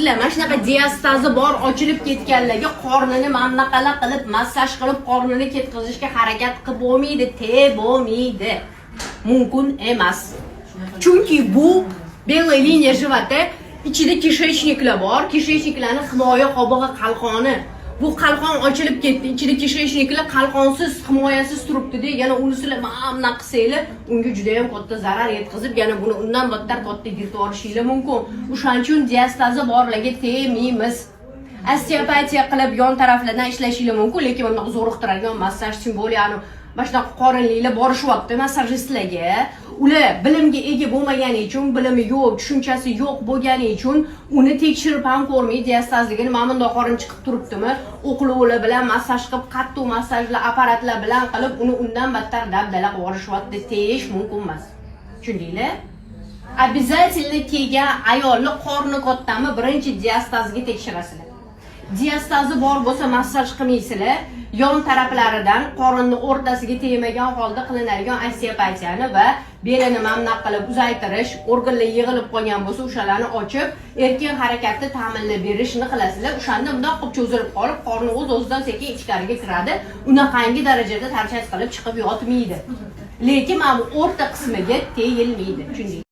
sizlar mana shunaqa diastazi bor ochilib ketganlarga qornini mamnaqala qilib massaj qilib qornini ketkazishga harakat qilib bo'lmaydi. Mumkin emas. Chunki bu belgiya liniya живота ichida kisheshniklar bor. Kisheshniklarning himoya qobig'i qalqoni. Bu qalqon ochilib ketdi. Ichida kisheshniklar qalqonsiz, himoyasiz turibdi-da, yana unisini mamna qilsanglar, unga juda ham katta zarar yetkazib, yana buni undan battar katta yirtib olishinglar mumkin. O'shaning uchun diastazi borlarga tegmaymiz. Osteopatiya qilib yon taraflardan ishlashingiz mumkin, lekin bunday zo'riqtiradigan massaj simboliyani mana shunaqa qorinliklar borishyapti massajistlarga. Ular bilimga ega bo'lmagani uchun, bilimi yo'q, tushunchasi yo'q bo'lgani uchun uni tekshirib ham ko'rmaydi, diastazligini mana bunday qorin chiqib turibdimi, o'qlovlar bilan massaj qilib, qattiq massajlar, apparatlar bilan qilib, uni undan battar dabdala qilib yuborishyapti, teyish mumkin emas. Tushundinglar? Обязательно kelgan ayolni qorni kattami, birinchi diastazga tekshirasizlar. Diastazi bor bo'lsa massaj qilmaysizlar, yon taraflaridan qorinning o'rtasiga tegmagan holda qilinadigan osteopatiyani va belini mamnaq qilib uzaytirish, organlar yig'ilib qolgan bo'lsa, o'shalarni ochib, erkin harakatni ta'minlab berishni qilasizlar. O'shanda bundoq qilib cho'zilib qolib, qorni o'z-o'zidan sekin ichkariga kiradi. Unaqangi darajada tarchas qilib chiqib yotmaydi. Lekin mana bu o'rta qismiga tegilmaydi. Tushundingizmi?